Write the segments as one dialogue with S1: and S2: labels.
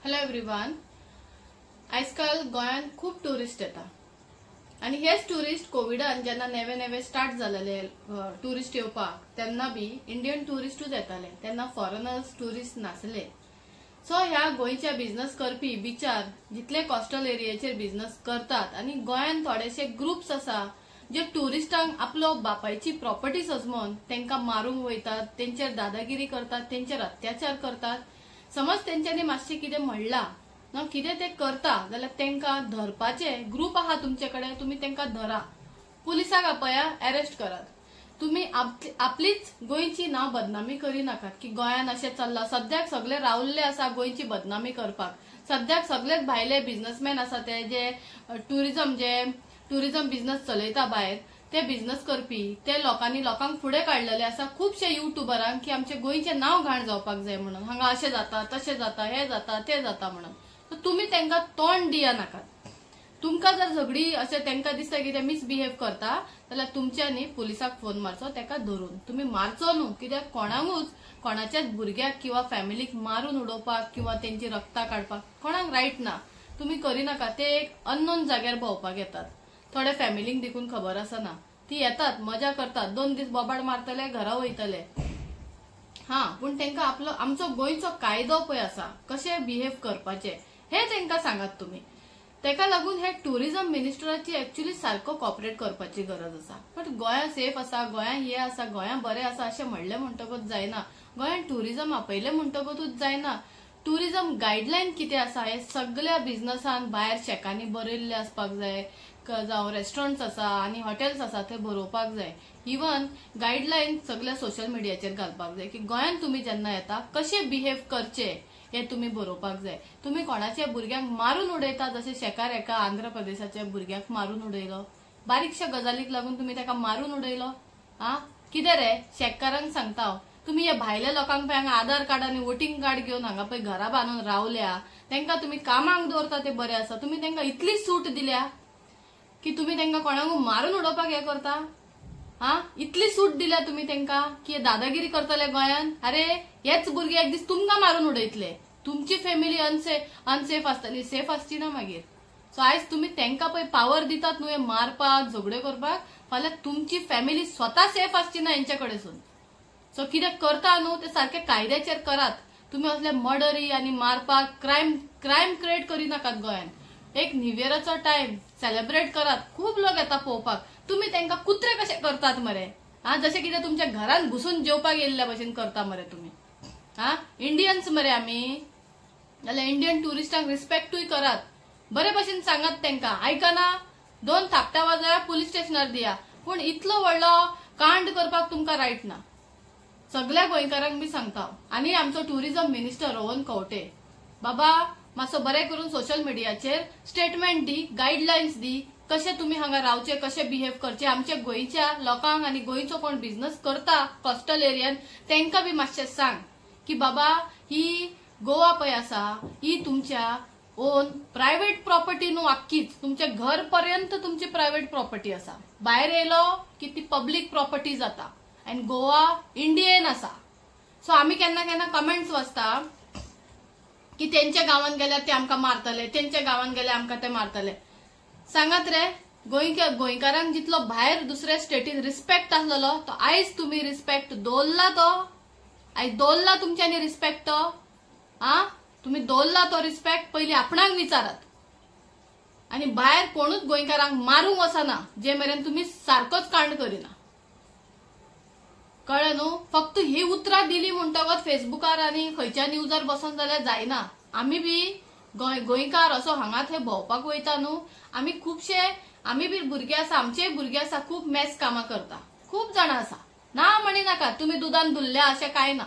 S1: Hello everyone. आजकाल गोंयात खूप टुरिस्ट येतात आणि हेच टुरिस्ट कोविडान जेन्ना नवे नवे स्टार्ट झालेले टुरिस्ट येवपाक तेन्ना बी इंडियन टुरिस्टूच येताले, तेन्ना फॉरेनर्स टुरिस्ट नासले. सो ह्या गोंयच्या बिझनेस करपी बिचार जितले कोस्टल एरियाचेर बिझनेस करतात आणि गोंयात थोडेशे ग्रुप्स आसा जे टुरिस्टांक आपलो बापायची प्रॉपर्टी सजमोन तेंका मारूंक वयतात, तेंचेर दादागिरी करतात, तेंचेर अत्याचार करतात. समज तेंच्यांनी मातशें कितें म्हणला कितें ते करता जाल्यार तेंका धरपाचे ग्रुप आहा तुमचे कडेन, तुमी तेंका धरा, पुलिसाक आपया, अरेस्ट करात. तुम्ही आपलीच गोंयची नांव बदनामी करिनाकात की गोंयान अशें चल्ला. सद्याक सगळे रावल्ले आसा गोंयची बदनामी करपाक. सद्याक सगळेच भायले बिझनेसमॅन आसा ते जे टुरिझम बिझनेस चलयता भायर, ते बिझनेस करपी ते लोकांक फुडें काडलेले आसा. खुबशे युट्यूबरांक की आमचे गोंयचे नांव घाण जावपाक जाय म्हणून, हांगा अशें जाता तशें जाता हे जाता ते जाता म्हणून. सो तुमी तेंका तोंड दिया नाकात. तुमकां जर झगडी अशें तेंका दिसता की ते मिसबिहेव करता जाल्यार तुमच्यांनी पुलिसाक फोन मारचो, तेका धरून. तुमी मारचो न्हू, कित्याक कोणाकूच कोणाच्याच भुरग्याक किंवा फॅमिलीक मारून उडोवपाक किंवा तेंची रक्तां काडपाक कोणाक रायट ना. तुमी करिनाका. ते एक अननोन जाग्यार भोंवपाक येतात. थोडे फॅमिलीक देखून खबर आसना, ती येतात, मजा करतात, 2 दीस बोबाड मारतले, घरा वयतले. पण तेंका आमचो गोंयचो कायदो पळय आसा, कशे बिहेव करपाचे हे तेंका सांगात तुमी. तेका लागून हे टुरिझम मिनिस्टराची एक्चुअली सारको कॉपरेट करपाची गरज आसा. बट गोंया सेफ आसा, गोंया हे आसा, गोंया बरें आसा अशें म्हणलें म्हणटकूच जायना. गोंयान टुरिझम आपयलें म्हणटकूच जायना. टुरिझम गायडलायन कितें आसा हे सगळ्या बिझनेसान भायर चॅकांनी बरयल्ले आसपाक जाय. जावं रेस्टॉरंट्स आसा आनी हॉटेल्स आसा ते बरोवपाक जाय. इवन गायडलायन सगळ्या सोशल मिडियाचेर घालपाक जाय की गोंयान तुमी जेन्ना येता कशे बिहेव करचे हे तुमी बरोवपाक जाय. तुमी कोणाच्या भुरग्यांक मारून उडयता, जशे शेकार एका आंध्र प्रदेशाच्या भुरग्याक मारून उडयलो, बारीकशा गजालीक लागून तुमी तेका मारून उडयलो. कितें रे, शेतकारांक सांगता तुम्ही हे भायल्या लोकांक पळय हांगा आधार कार्ड आनी वोटिंग कार्ड घेवन हांगा पळय घरा बांदून रावल्या, तेंका तुमी कामाक दवरता ते बरें आसा. तुमी तेंका इतली सूट दिल्या की तुमी तेंका कोणाक मारून उडोवपाक हे करता. इतली सूट दिल्या तुमी तेंका की दादागिरी करतले गोंयान. अरे हेच भुरगे एक दीस तुमकां मारून उडयतले, तुमची फॅमिली अनसेफ आसतली, सेफ आसची ना मागीर. सो आयज तुमी तेंका पळय पावर दितात न्हू हे मारपाक, झगड्यो करपाक, फाल्यां तुमची फॅमिली स्वता सेफ आसची ना हेंचे कडेसून. सो कितें करता न्हू ते सारखे कायद्याचेर करात. तुमी असले मर्डरी आनी मारपाक क्रायम क्रिएट करिनाकात गोंयान. एक न्यू इयराचो टाइम सेलिब्रेट करात, खूप लोक येता पळोवपाक. तुमी तेंका कुत्रे कशे करतात मरे. जशे कितें तुमच्या घरान घुसून जेवपाक येयल्ल्या भशेन करता मरे तुमी. इंडियन्स मरे आमी, जाल्यार इंडियन टुरिस्टांक रिस्पेक्टूय करात. बरे भशेन सांगात तेंका. आयकना 2 थापटा वाजोया, पुलीस स्टेशनार दिया. पूण इतलो व्हडलो कांड करपाक तुमकां रायट ना. सगळ्या गोंयकारांक बी सांगता. आनी आमचो टुरिझम मिनिस्टर रोहन खंवटे, बाबा मातसो बरें करून सोशल मिडियाचेर स्टेटमेंट दी, गायडलायन्स दी, कशे तुमी हांगा रावचे, कशे बिहेव करचे. आमच्या गोंयच्या लोकांक आनी गोंयचो कोण बिझनेस करता कोस्टल एरियान तेंका बी मातशें सांग की बाबा ही गोवा पळय आसा ही तुमच्या ओन प्रायव्हेट प्रॉपर्टी न्हू, आख्खीच तुमचे घर पर्यंत तुमची प्रायव्हेट प्रॉपर्टी आसा. भायर येयलो की ती पब्लीक प्रॉपर्टी जाता आनी गोवा इंडियन आसा. सो आमी केन्ना केन्ना कमेंट्स वाचता की तेंच्या गांवांत गेल्यार ते आमकां मारतले, तेंच्या गांवांत गेल्यार आमकां ते मारतले. सांगात रे, गोंयकारांक जितलो भायर दुसऱ्या स्टेटीन रिस्पेक्ट आसलेलो तो आयज तुमी रिस्पेक्ट दवरला. आयज दवरला तुमच्यांनी रिस्पेक्ट तो. तुमी दवरला तो रिस्पेक्ट. पयलीं आपणाक विचारात. आनी भायर कोणूच गोंयकारांक मारूंक वचना जे मेरेन तुमी सारकोच कांड करिना. कळ्ळें न्हू. फक्त ही उतरां दिली म्हणटकच फेसबुकार आनी खंयच्या न्यूजार बसून जाल्यार जायना. आमी बी गोंयकार असो हांगा थंय भोंवपाक वयता न्हू, आमी बी भुरगे आसा, आमचेय भुरगे आसा, खूब मेस कामां करता, खूब जाणां आसा. ना म्हणिनाका तुमी दुदान धुल्ल्या अशें कांय ना.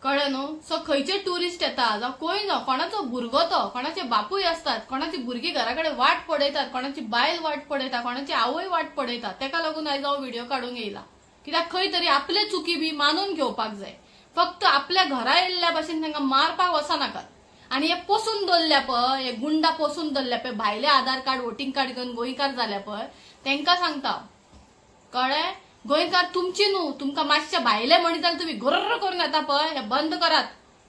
S1: कळ्ळें न्हू. सो खंयचे टुरिस्ट येता जावं कोण जावं, कोणाचो भुरगो तो, कोणाचे बापूय आसतात, कोणाची भुरगीं घरा कडेन वाट पडयतात, कोणाची बायल वाट पडयता, कोणाची आवय वाट पडयता. तेका लागून आयज हांव व्हिडिओ काडूंक येयला. कित्याक खंय तरी आपले चुकी बी मानून घेवपाक जाय. फक्त आपल्या घरा येयल्ल्या भशेन तेंका मारपाक वचनाकात. आनी हे पोसून दवरल्या पळय, हे गुंडा पोसून दवरल्या पळय, भायले आधार कार्ड वोटिंग कार्ड घेवन गोंयकार जाल्या पळय, तेंका सांगता कळ्ळें, गोंयकार तुमची न्हू. तुमकां मातशे भायले म्हणटा जाल्यार तुमी घुर्र करून येता पळय, हे बंद करात.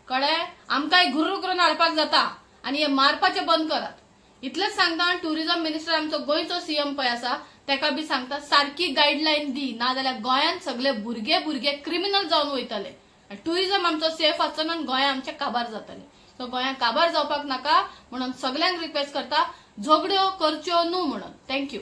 S1: कळ्ळें. आमकांय घुर्र करून हाडपाक जाता आणि हे मारपाचे बंद करात. इतलेच सांगता. आणि टुरिझम मिनिस्टर आमचो गोंयचो सीएम पळय आसा तेका बी सांगता सारकी गायडलाईन दी, नाजाल्यार गोंयांत सगळे भुरगे क्रिमिनल जावन वयतले. टुरिझम आमचो सेफ आसचो आनी गोंय आमचे काबार जातले. सो गोंयांत काबार जावपाक नाका म्हणून सगळ्यांक रिक्वेस्ट करता, झगड्यो करच्यो न्हू म्हणून. थँक्यू.